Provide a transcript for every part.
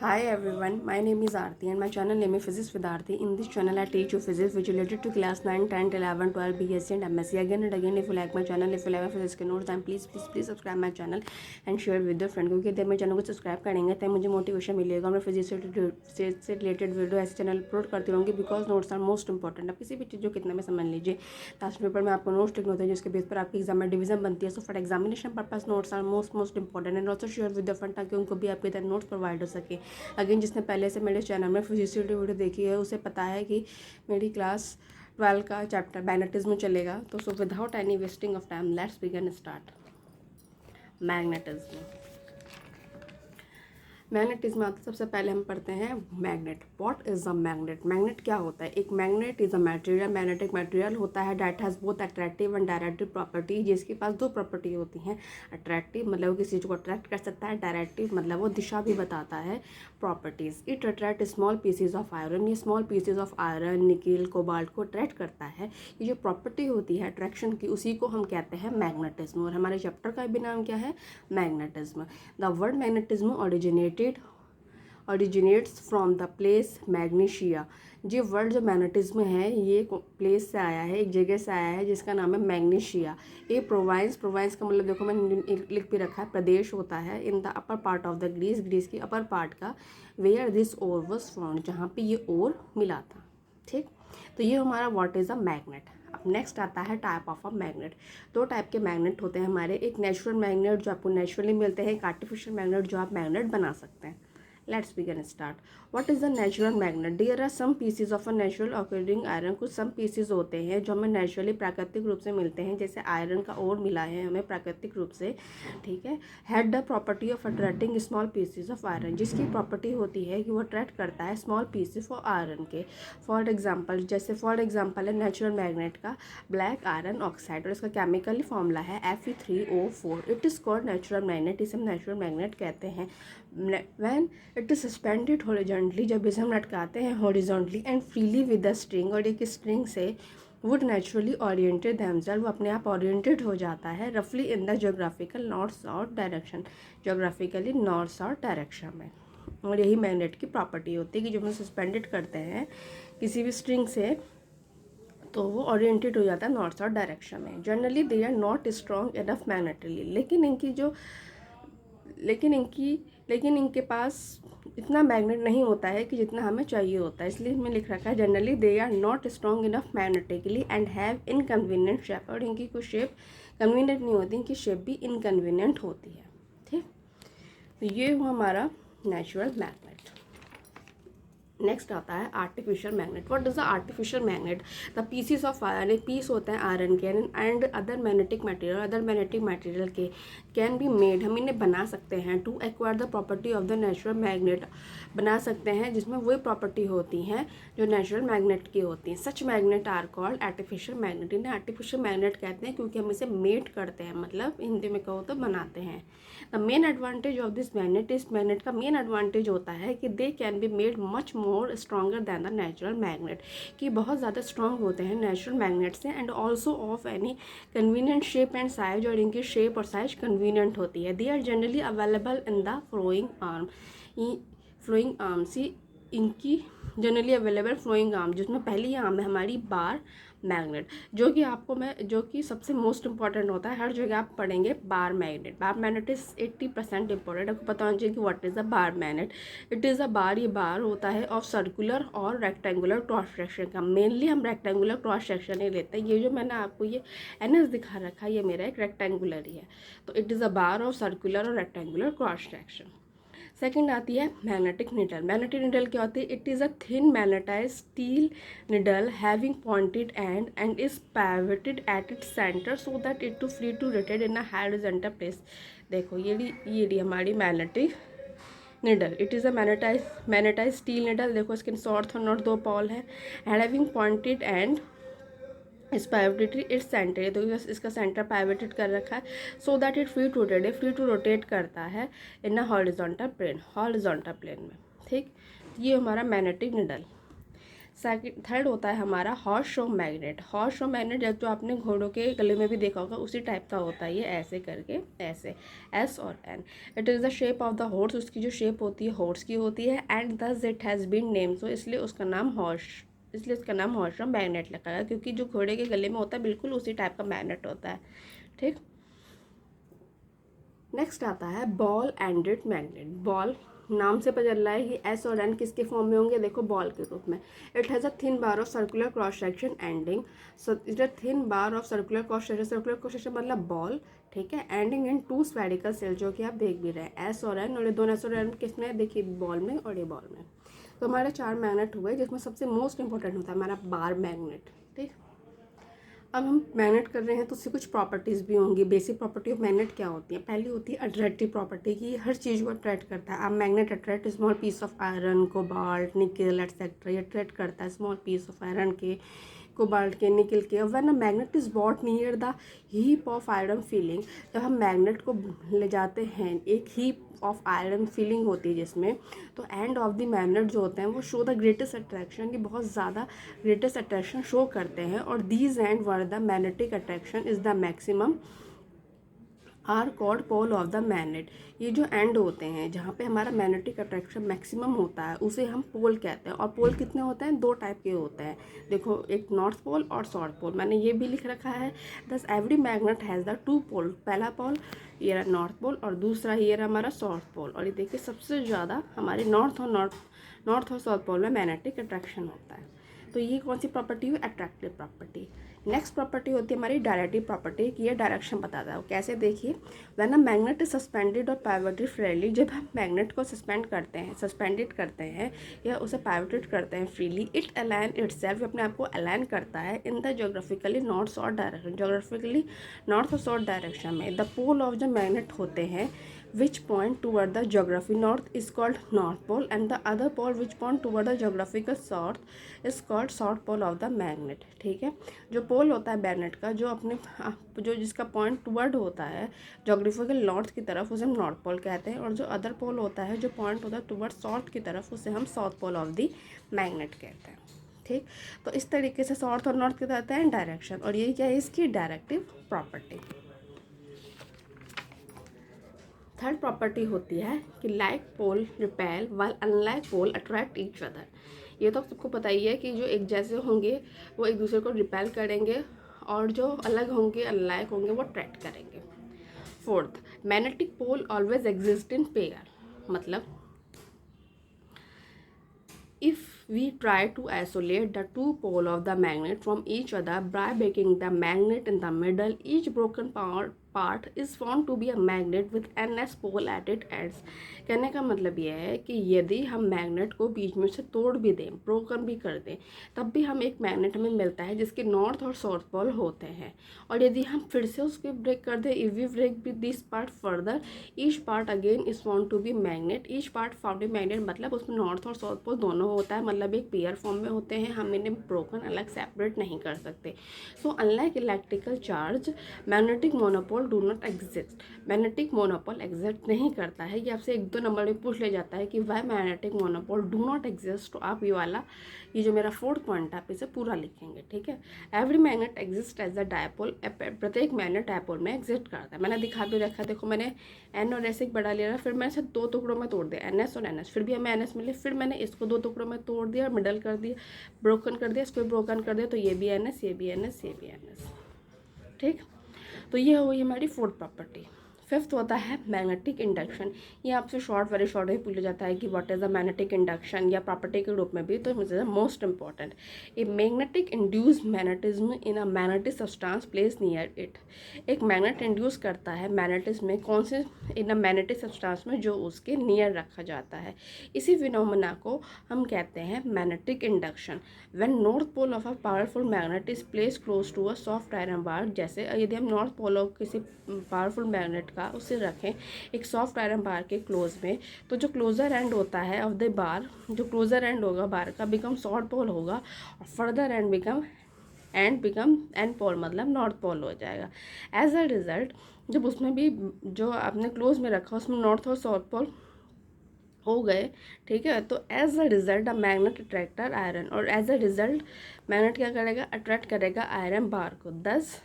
Hi everyone, my name is Aarti and my channel name is Physics with Aarti. In this channel I teach you physics which related to class 9, 10, 11, 12, BSc and MSc. Again and again, if you like my channel, if you like my physics के notes, then please subscribe my channel and share with your friend. क्योंकि जब मेरे channel को subscribe करेंगे तब मुझे motivation मिलेगा। मैं फिजिक्स से रिलेटेड वीडियो ऐसे चैनल अपलोड करती रहूँगी because notes are most important. आप किसी भी चीज़ को कितना में समझ लीजिए, लास्ट पेपर में आपको नोट्स लिखने होते हैं जिसके बेस पर आपकी एग्जाम में डिवीजन बनती है। So for examination purpose notes are most important and also share with the friend ताकि उनको भी आपके तरह नोट्स प्रोवाइड हो सके। अगेन जिसने पहले से मेरे चैनल में फिजिक्स की वीडियो देखी है उसे पता है कि मेरी क्लास 12 का चैप्टर मैग्नेटिज्म चलेगा। तो so without any wasting of time let's begin start. Magnetism आता सबसे पहले हम पढ़ते हैं magnet. What is a magnet? Magnet क्या होता है? एक magnet is a material, magnetic material होता है that has both attractive and directive property, जिसके पास दो प्रॉपर्टी होती हैं। अट्रैक्टिव मतलब वो किसी चीज़ को अट्रैक्ट कर सकता है, डायरेक्टिव मतलब वो दिशा भी बताता है। Properties, it attract small pieces of iron, ये small pieces of iron, nickel, cobalt को अट्रैक्ट करता है। ये जो प्रॉपर्टी होती है अट्रैक्शन की उसी को हम कहते हैं मैग्नेटिज्म। और हमारे चैप्टर का भी नाम क्या है? Magnetism. The word magnetism originates from the place magnesia. ये वर्ड जो मैग्नेटिज्म है ये प्लेस से आया है, एक जगह से आया है जिसका नाम है मैग्नीशिया। ये प्रोवाइंस का मतलब देखो मैंने लिख भी रखा है, प्रदेश होता है in the upper part of the Greece की अपर पार्ट का, where this ore was found, जहाँ पे ये ओर मिला था। ठीक, तो ये हमारा व्हाट इज़ अ मैग्नेट। अब नेक्स्ट आता है टाइप ऑफ अ मैग्नेट। दो टाइप के मैग्नेट होते हैं हमारे, एक नेचुरल मैग्नेट जो आपको नेचुरली मिलते हैं, एक आर्टिफिशियल मैग्नेट जो आप मैग्नेट बना सकते हैं। Let's begin start. What is a natural magnet? There are some pieces of a natural occurring iron. कुछ some pieces होते हैं जो हमें नेचुरली प्राकृतिक रूप से मिलते हैं, जैसे आयरन का ओर मिला है हमें प्राकृतिक रूप से। ठीक है, had the property of attracting small pieces of iron, जिसकी प्रॉपर्टी होती है कि वो अट्रैक्ट करता है स्मॉल पीसेस ऑफ आयरन के। फॉर एग्जाम्पल है नेचुरल मैग्नेट का ब्लैक आयरन ऑक्साइड, और इसका केमिकली फॉर्मूला है Fe3O4। It is called natural magnet, इसे हम नेचुरल मैग्नेट कहते हैं। When it is suspended horizontally, जब इसे हम लटकाते हैं horizontally and freely with the string, और एक स्ट्रिंग से वुड नेचुरली ओरिएंटेड देमसेल्फ, वो अपने आप ओरिएंटेड हो जाता है रफली in the geographical north south direction, geographically north south direction में। और यही मैग्नेट की प्रॉपर्टी होती है कि जब हम सस्पेंडेड करते हैं किसी भी स्ट्रिंग से तो वो ओरिएंटेड हो जाता है नॉर्थ साउथ डायरेक्शन में। Generally they are not strong enough magnetically, लेकिन इनके पास इतना मैग्नेट नहीं होता है कि जितना हमें चाहिए होता है, इसलिए इसमें लिख रखा है generally they are not strong enough magnetically and have inconvenient shape, और इनकी कुछ शेप कन्वीनियंट नहीं होती, इनकी शेप भी इनकन्वीनियंट होती है। ठीक, तो ये हुआ हमारा नेचुरल मैग्नेट। नेक्स्ट आता है artificial magnet. What is the artificial magnet? The pieces of iron, एक पीस होते हैं आयरन के एंड अदर मैग्नेटिक मटेरियल के कैन बी मेड, हम इन्हें बना सकते हैं to acquire the property of the natural magnet, बना सकते हैं जिसमें वही प्रॉपर्टी होती हैं जो नेचुरल मैग्नेट की होती हैं। Such magnet are called artificial magnet, इन्हें आर्टिफिशियल मैग्नेट कहते हैं क्योंकि हम इसे मेड करते हैं, मतलब हिंदी में कहो तो बनाते हैं। The main advantage of this magnet, इस मैग्नेट का मेन एडवांटेज होता है कि they can be made much more stronger than the natural magnet, कि बहुत ज़्यादा स्ट्रॉन्ग होते हैं नेचुरल मैग्नेट से, and also of any convenient shape and size, और इनकी शेप और साइज कन्वीनियंट होती है। They are generally available in the flowing arm इनकी जनरली अवेलेबल फ्लोइंग आर्म, जिसमें पहली आर्म है हमारी बार मैग्नेट, जो कि सबसे मोस्ट इंपॉर्टेंट होता है, हर जगह आप पढ़ेंगे बार मैग्नेट इज 80% इंपॉर्टेंट। आपको पता होना चाहिए कि what is a bar magnet. It is a bar, ये बार होता है ऑफ सर्कुलर और रेक्टेंगुलर क्रॉस सेक्शन का, मेनली हम रेक्टेंगुलर क्रॉस सेक्शन ही लेते हैं। ये जो मैंने आपको ये NS दिखा रखा है ये मेरा एक रेक्टेंगुलर ही है, तो it is a bar of circular और रेक्टेंगुलर क्रॉस सेक्शन। सेकंड आती है मैग्नेटिक निडल। मैग्नेटिक निडल क्या होती है? It is a thin magnetise steel needle having pointed end is pivoted at its centre so that it to free to rotate in a horizontal place. देखो ये हमारी magnetic needle, it is a magnetise steel needle. देखो इसके north और north दो Paul है, having pointed and इस पाइवटेड its centre, तो इसका सेंटर पाइवटेड कर रखा है so that it free to rotate करता है इन अ हॉरिजॉन्टल प्लेन में। ठीक, ये हमारा मैग्नेटिक निडल। सेकंड थर्ड होता है हमारा horse show magnet. Horse show magnet जो आपने घोड़ों के गले में भी देखा होगा उसी टाइप का होता है ये, ऐसे करके ऐसे, एस और N. It is the shape of the horse, उसकी जो शेप होती है हॉर्स की होती है, and thus it has been name, so इसलिए उसका नाम हॉर्स शो मैग्नेट लगा है, क्योंकि जो घोड़े के गले में होता है बिल्कुल उसी टाइप का मैग्नेट होता है। ठीक, नेक्स्ट आता है बॉल एंडेड मैग्नेट। बॉल नाम से पता चल रहा है कि एस और एन किसके फॉर्म में होंगे, देखो बॉल के रूप में। It has a thin bar of circular cross section ending, so it a thin bar of circular cross section मतलब बॉल, ठीक है, ending into spherical cell, जो कि आप देख भी रहे हैं एस और एन, और ये दोनों एस और एन किसमें, देखिए बॉल में और ये बॉल में। तो हमारे 4 मैग्नेट हुए, जिसमें सबसे मोस्ट इंपॉर्टेंट होता है हमारा बार मैग्नेट। ठीक, अब हम मैग्नेट कर रहे हैं तो उससे कुछ प्रॉपर्टीज़ भी होंगी। बेसिक प्रॉपर्टी ऑफ मैग्नेट क्या होती है, पहली होती है अट्रैक्टिव प्रॉपर्टी की, हर चीज़ को अट्रैक्ट करता है। अब magnet attract small piece of iron, cobalt, nickel etcetera, ये अट्रैक्ट करता है स्मॉल पीस ऑफ आयरन के, कोबाल्ट के, निकल के। When a magnet is bought near the heap of iron filing, जब हम मैग्नेट को ले जाते हैं एक हीप ऑफ आयरन फीलिंग होती है जिसमें, तो एंड ऑफ द मैग्नेट जो होते हैं वो शो द ग्रेटेस्ट अट्रैक्शन, ये बहुत ज़्यादा ग्रेटेस्ट अट्रैक्शन शो करते हैं। और these end where the magnetic attraction is the maximum are called pole of the magnet. ये जो एंड होते हैं जहाँ पे हमारा मैग्नेटिक अट्रैक्शन मैक्सिमम होता है उसे हम पोल कहते हैं। और पोल कितने होते हैं, 2 टाइप के होते हैं, देखो एक नॉर्थ पोल और साउथ पोल, मैंने ये भी लिख रखा है। दस एवरी मैग्नेट हैज़ द 2 पोल, पहला पोल ये रहा नॉर्थ पोल और दूसरा ये रहा हमारा साउथ पोल। और ये देखिए सबसे ज़्यादा हमारे नॉर्थ और साउथ पोल में मैग्नेटिक अट्रैक्शन होता है। तो ये कौन सी प्रॉपर्टी हुई, अट्रैक्टिव प्रॉपर्टी। नेक्स्ट प्रॉपर्टी होती है हमारी डायरेक्टिव प्रॉपर्टी की, ये डायरेक्शन बताता है। कैसे, देखिए when a magnet is suspended और पाइवटेड फ्रीली, जब हम मैग्नेट को सस्पेंडेड करते हैं या उसे पाइवटेड करते हैं फ्रीली, इट अलाइन इटसेल्फ, अपने आप को अलाइन करता है in the geographically north south direction, geographically north और साउथ डायरेक्शन में। The pole of the magnet होते हैं which point toward the geography north is called north pole, and the other pole which point toward the geographical south is called south pole of the magnet। ठीक है, जो पोल होता है magnet का, जो अपने जो जिसका पॉइंट टूवर्ड होता है जोग्राफिकल नॉर्थ की तरफ, उसे हम नॉर्थ पोल कहते हैं। और जो अदर पोल होता है जो पॉइंट होता है टूवर्ड साउथ की तरफ, उसे हम south pole of the magnet कहते हैं। ठीक, तो इस तरीके से साउथ और नॉर्थ के कहते हैं डायरेक्शन, और ये क्या है इसकी डायरेक्टिव प्रॉपर्टी। थर्ड प्रॉपर्टी होती है कि like pole repel while unlike pole attract each other. ये तो सबको पता ही है कि जो एक जैसे होंगे वो एक दूसरे को रिपेल करेंगे, और जो अलग होंगे अनलाइक होंगे वो अट्रैक्ट करेंगे। Fourth, magnetic pole always exist in pair, मतलब if we try to isolate the 2 poles of the magnet from each other by breaking the magnet in the middle, each broken part is found to be a magnet with ns pole at its ends। कहने का मतलब यह है कि यदि हम magnet को बीच में से तोड़ भी दें, ब्रोकन भी कर दें, तब भी हम एक मैग्नेट हमें मिलता है जिसके नॉर्थ और साउथ पोल होते हैं। और यदि हम फिर से उसको ब्रेक कर दें, if we break this part further, each part again is found to be magnet, each part found a magnet, मतलब उसमें नॉर्थ और साउथ पोल दोनों होता है, मतलब एक पेयर फॉर्म में होते हैं, हम इन्हें ब्रोकन अलग सेपरेट नहीं कर सकते। So unlike electrical charge, magnetic monopole do not exist. Magnetic monopole exist नहीं करता है। ये आपसे 1-2 नंबर में पूछ ले जाता है कि why magnetic monopole do not exist, तो आप ये वाला, ये जो मेरा 4th पॉइंट है आप इसे पूरा लिखेंगे। ठीक है, every magnet exist as a dipole, प्रत्येक मैग्नेट डायपोल में एग्जिस्ट करता है। मैंने दिखा भी रखा है, देखो मैंने एन और एस एक बड़ा लिया, फिर मैंने इसे 2 टुकड़ों में तोड़ दिया, एन एस और एन एस, फिर भी हमें एन एस मिले, फिर मैंने इसको 2 टुकड़ों में तोड़ दिया, मिडल कर दिया, ब्रोकन कर दिया, इसको ब्रोकन कर दिया, तो ये भी एन एस, ये भी एन एस, ये भी एन एस। ठीक, तो ये हुई हमारी 4th प्रॉपर्टी। 5th होता है मैग्नेटिक इंडक्शन। ये आपसे वेरी शॉर्ट ही पूछा जाता है कि what is the magnetic induction, या प्रॉपर्टी के रूप में भी, तो मुझे most important, a magnetic induce magnetism in a magnetic substance place near it. एक मैग्नेट इंड्यूस करता है मैग्नेटिज्म में, कौन से, इन अ मैग्नेटिक सब्सटेंस में जो उसके नियर रखा जाता है। इसी फिनोमेना को हम कहते हैं magnetic induction. When north pole of a powerful magnet is place close to a soft iron bar, जैसे यदि हम नॉर्थ पोल ऑफ किसी पावरफुल मैग्नेट का उसे रखें एक सॉफ्ट आयरन बार के क्लोज में, तो जो क्लोजर एंड होता है ऑफ द बार, जो क्लोजर एंड होगा बार का, बिकम साउथ पोल होगा, और further and become and pole, मतलब नॉर्थ पोल हो जाएगा। एज अ रिजल्ट, जब उसमें भी जो आपने क्लोज में रखा उसमें नॉर्थ और साउथ पोल हो गए, ठीक है। तो as a result a magnet attractor iron, और एज अ रिजल्ट मैग्नेट क्या करेगा, अट्रैक्ट करेगा आयरन बार को। दस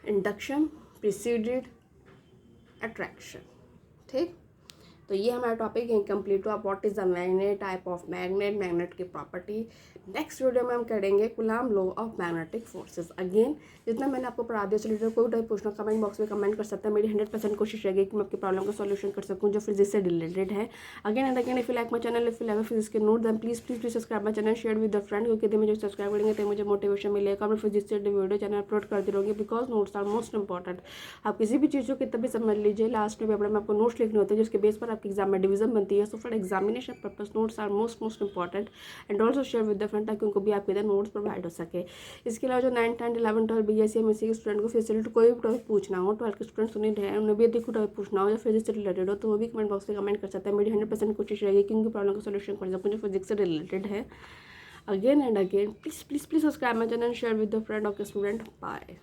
इंडक्शन प्रिसीडेड अट्रैक्शन, ठीक। तो ये हमारा टॉपिक है कंप्लीट हुआ, what is the magnet, type of magnet, magnet की प्रॉपर्टी। नेक्स्ट वीडियो में हम करेंगे कुलाम law of magnetic forces. Again जितना मैंने आपको पढ़ा दिया, चलिए कोई टाइप पूछना कमेंट बॉक्स में कमेंट कर सकते हैं। मेरी 100% कोशिश रहेगी कि मैं आपकी प्रॉब्लम का सॉल्यूशन कर सकूँ जो फिजिक्स से रिलेटेड है। Again and again if you like my channel, if you like physics के note, then please please please subscribe my channel, share with the friend, क्योंकि यदि मुझे सब्सक्राइब करेंगे तो मुझे मोटिवेशन मिलेगा। मैं फिजिक्स से वीडियो चैनल अपलोड करती रहूँगी, because notes are most important. आप किसी भी चीज़ को कितना भी समझ लीजिए, लास्ट में पेपर में आपको नोट्स लिखने होते हैं जिसके बेस पर आपके एग्जाम में डिवीजन बनती है। So for examination purpose notes are most important, and also share with the friend, ताकि उनको भी आपके इधर नोट्स प्रोवाइड हो सके। इसके अलावा जो 9, 10, 11, 12 BSc MSc के स्टूडेंट को फिजिक्स कोई भी टॉपिक पूछना हो, 12 के स्टूडेंट सुन रहे हैं, उन्हें भी यदि कोई टॉपिक पूछना हो या फिजिक्स से रिलेटेड हो, तो वो भी कमेंट बॉक्स में कमेंट कर सकते हैं। मेरी 100% कोशिश रहेगी कि उनकी प्रॉब्लम का सॉल्यूशन कर सकूँ जो फिजिक्स से रिलेटेड है। Again and again please please please subscribe my channel, share with the friend of the student. Bye.